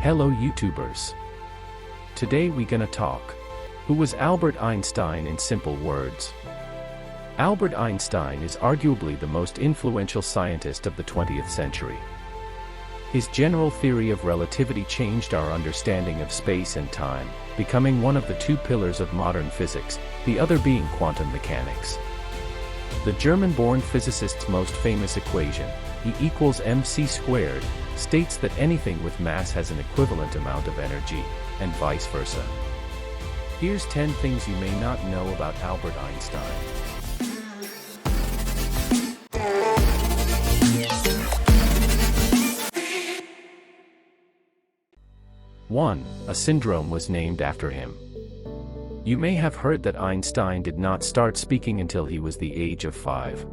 Hello YouTubers. Today we gonna talk. Who was Albert Einstein in simple words? Albert Einstein is arguably the most influential scientist of the 20th century. His general theory of relativity changed our understanding of space and time, becoming one of the two pillars of modern physics, the other being quantum mechanics. The German-born physicist's most famous equation, E equals mc squared, states that anything with mass has an equivalent amount of energy, and vice versa. Here's 10 things you may not know about Albert Einstein. One, a syndrome was named after him. You may have heard that Einstein did not start speaking until he was the age of 5.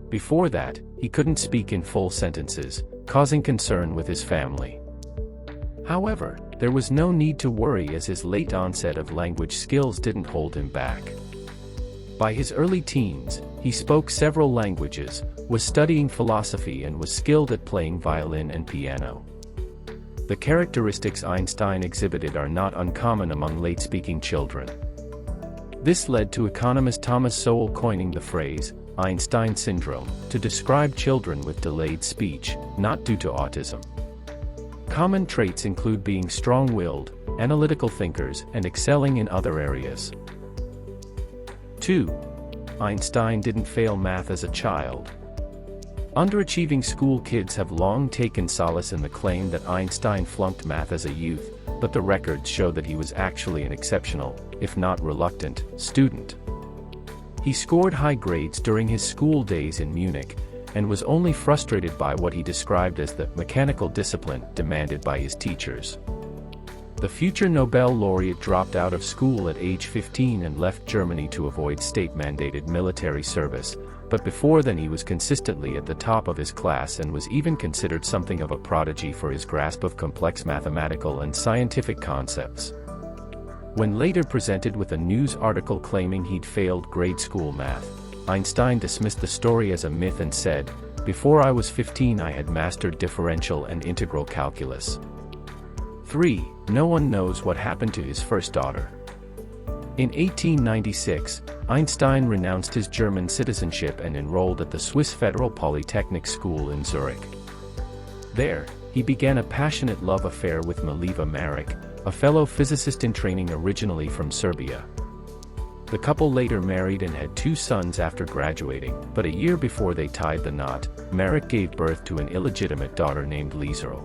Before that, he couldn't speak in full sentences, causing concern with his family. However, there was no need to worry as his late onset of language skills didn't hold him back. By his early teens, he spoke several languages, was studying philosophy and was skilled at playing violin and piano. The characteristics Einstein exhibited are not uncommon among late-speaking children. This led to economist Thomas Sowell coining the phrase, Einstein syndrome, to describe children with delayed speech, not due to autism. Common traits include being strong-willed, analytical thinkers, and excelling in other areas. 2. Einstein didn't fail math as a child. Underachieving school kids have long taken solace in the claim that Einstein flunked math as a youth, but the records show that he was actually an exceptional, if not reluctant, student. He scored high grades during his school days in Munich, and was only frustrated by what he described as the mechanical discipline demanded by his teachers. The future Nobel laureate dropped out of school at age 15 and left Germany to avoid state-mandated military service, but before then he was consistently at the top of his class and was even considered something of a prodigy for his grasp of complex mathematical and scientific concepts. When later presented with a news article claiming he'd failed grade school math, Einstein dismissed the story as a myth and said, "Before I was 15 I had mastered differential and integral calculus." 3. No one knows what happened to his first daughter. In 1896, Einstein renounced his German citizenship and enrolled at the Swiss Federal Polytechnic School in Zurich. There, he began a passionate love affair with Mileva Maric, a fellow physicist in training originally from Serbia. The couple later married and had 2 sons after graduating, but a year before they tied the knot, Maric gave birth to an illegitimate daughter named Lieserl.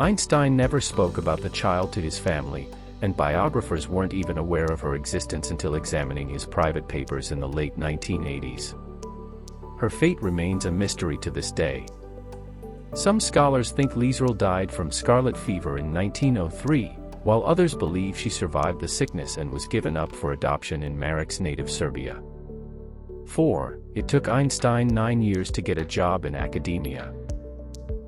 Einstein never spoke about the child to his family, and biographers weren't even aware of her existence until examining his private papers in the late 1980s. Her fate remains a mystery to this day. Some scholars think Lieserl died from scarlet fever in 1903, while others believe she survived the sickness and was given up for adoption in Maric's native Serbia. 4. It took Einstein 9 years to get a job in academia.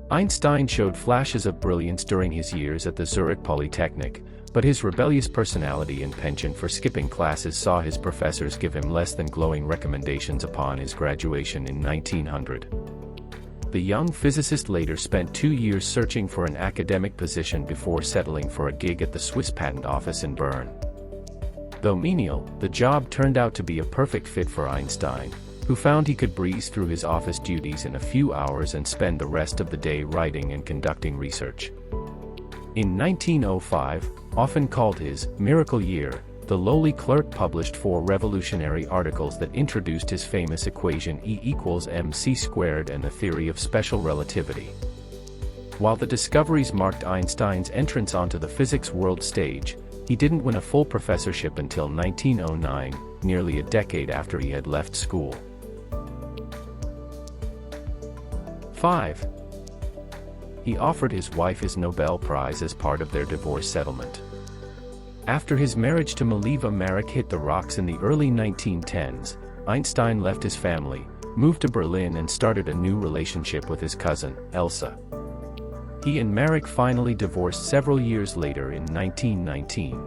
Einstein showed flashes of brilliance during his years at the Zurich Polytechnic, but his rebellious personality and penchant for skipping classes saw his professors give him less than glowing recommendations upon his graduation in 1900. The young physicist later spent 2 years searching for an academic position before settling for a gig at the Swiss Patent Office in Bern. Though menial, the job turned out to be a perfect fit for Einstein, who found he could breeze through his office duties in a few hours and spend the rest of the day writing and conducting research. In 1905, often called his miracle year, the lowly clerk published 4 revolutionary articles that introduced his famous equation E equals mc squared and the theory of special relativity. While the discoveries marked Einstein's entrance onto the physics world stage, he didn't win a full professorship until 1909, nearly a decade after he had left school. 5. He offered his wife his Nobel Prize as part of their divorce settlement. After his marriage to Mileva Maric hit the rocks in the early 1910s, Einstein left his family, moved to Berlin and started a new relationship with his cousin, Elsa. He and Maric finally divorced several years later in 1919.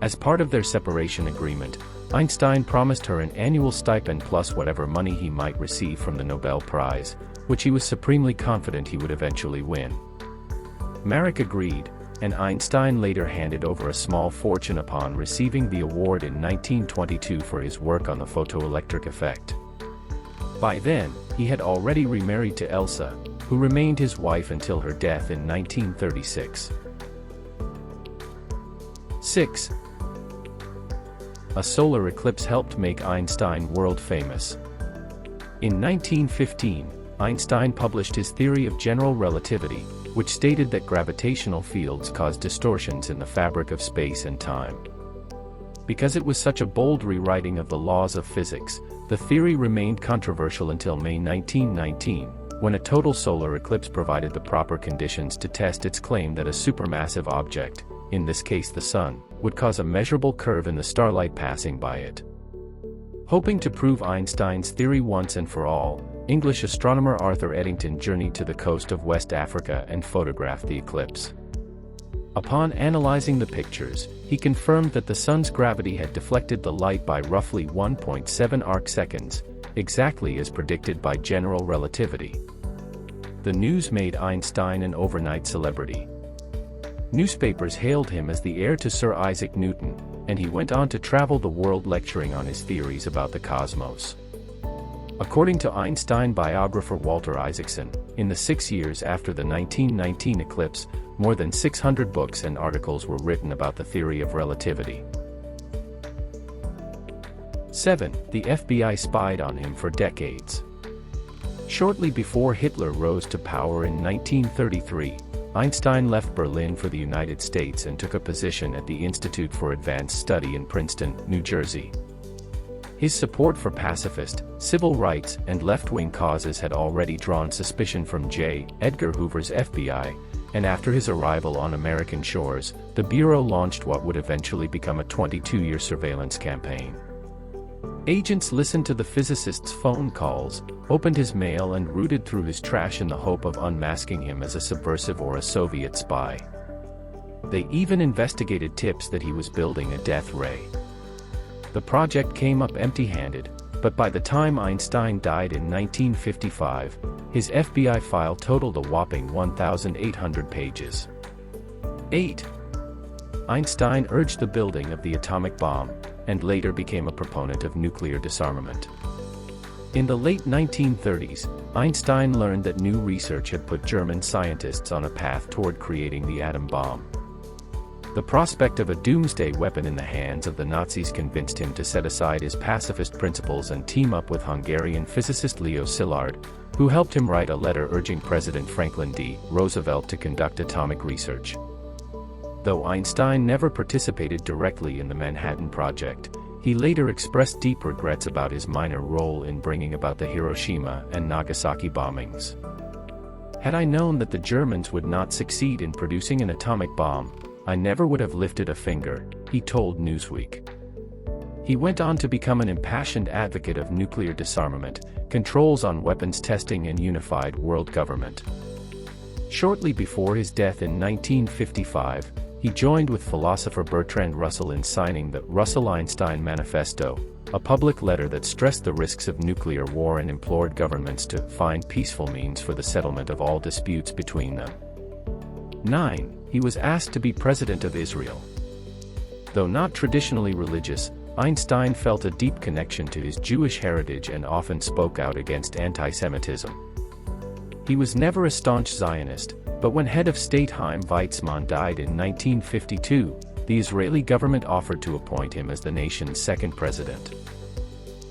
As part of their separation agreement, Einstein promised her an annual stipend plus whatever money he might receive from the Nobel Prize, which he was supremely confident he would eventually win. Marek agreed, and Einstein later handed over a small fortune upon receiving the award in 1922 for his work on the photoelectric effect. By then, he had already remarried to Elsa, who remained his wife until her death in 1936. 6. A solar eclipse helped make Einstein world famous. In 1915, Einstein published his theory of general relativity, which stated that gravitational fields cause distortions in the fabric of space and time. Because it was such a bold rewriting of the laws of physics, the theory remained controversial until May 1919, when a total solar eclipse provided the proper conditions to test its claim that a supermassive object, in this case the Sun, would cause a measurable curve in the starlight passing by it. Hoping to prove Einstein's theory once and for all, English astronomer Arthur Eddington journeyed to the coast of West Africa and photographed the eclipse. Upon analyzing the pictures, he confirmed that the Sun's gravity had deflected the light by roughly 1.7 arcseconds, exactly as predicted by general relativity. The news made Einstein an overnight celebrity. Newspapers hailed him as the heir to Sir Isaac Newton, and he went on to travel the world lecturing on his theories about the cosmos. According to Einstein biographer Walter Isaacson, in the 6 years after the 1919 eclipse, more than 600 books and articles were written about the theory of relativity. 7. The FBI spied on him for decades. Shortly before Hitler rose to power in 1933, Einstein left Berlin for the United States and took a position at the Institute for Advanced Study in Princeton, New Jersey. His support for pacifist, civil rights, and left-wing causes had already drawn suspicion from J. Edgar Hoover's FBI, and after his arrival on American shores, the Bureau launched what would eventually become a 22-year surveillance campaign. Agents listened to the physicist's phone calls, opened his mail and rooted through his trash in the hope of unmasking him as a subversive or a Soviet spy. They even investigated tips that he was building a death ray. The project came up empty-handed, but by the time Einstein died in 1955, his FBI file totaled a whopping 1,800 pages. 8. Einstein urged the building of the atomic bomb, and later became a proponent of nuclear disarmament. In the late 1930s, Einstein learned that new research had put German scientists on a path toward creating the atom bomb. The prospect of a doomsday weapon in the hands of the Nazis convinced him to set aside his pacifist principles and team up with Hungarian physicist Leo Szilard, who helped him write a letter urging President Franklin D. Roosevelt to conduct atomic research. Though Einstein never participated directly in the Manhattan Project, he later expressed deep regrets about his minor role in bringing about the Hiroshima and Nagasaki bombings. "Had I known that the Germans would not succeed in producing an atomic bomb, I never would have lifted a finger," he told Newsweek. He went on to become an impassioned advocate of nuclear disarmament, controls on weapons testing and unified world government. Shortly before his death in 1955, he joined with philosopher Bertrand Russell in signing the Russell-Einstein Manifesto, a public letter that stressed the risks of nuclear war and implored governments to find peaceful means for the settlement of all disputes between them. 9. He was asked to be president of Israel. Though not traditionally religious, Einstein felt a deep connection to his Jewish heritage and often spoke out against anti-Semitism. He was never a staunch Zionist, but when head of state Chaim Weizmann died in 1952, the Israeli government offered to appoint him as the nation's second president.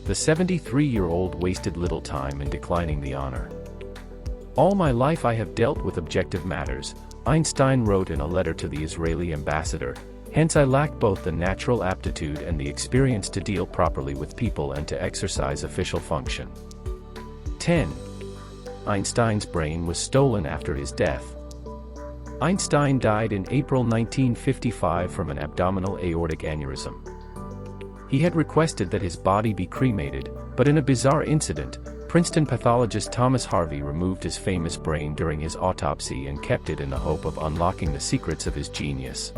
The 73-year-old wasted little time in declining the honor. "All my life I have dealt with objective matters," Einstein wrote in a letter to the Israeli ambassador, "hence I lack both the natural aptitude and the experience to deal properly with people and to exercise official function." 10. Einstein's brain was stolen after his death. Einstein died in April 1955 from an abdominal aortic aneurysm. He had requested that his body be cremated, but in a bizarre incident, Princeton pathologist Thomas Harvey removed his famous brain during his autopsy and kept it in the hope of unlocking the secrets of his genius.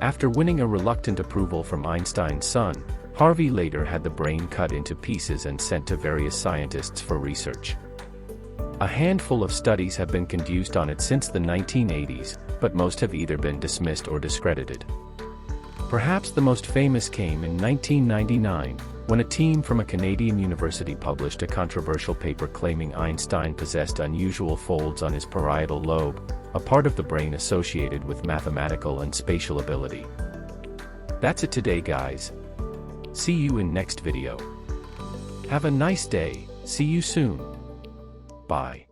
After winning a reluctant approval from Einstein's son, Harvey later had the brain cut into pieces and sent to various scientists for research. A handful of studies have been conducted on it since the 1980s, but most have either been dismissed or discredited. Perhaps the most famous came in 1999, when a team from a Canadian university published a controversial paper claiming Einstein possessed unusual folds on his parietal lobe, a part of the brain associated with mathematical and spatial ability. That's it today, guys. See you in next video. Have a nice day, see you soon. Bye.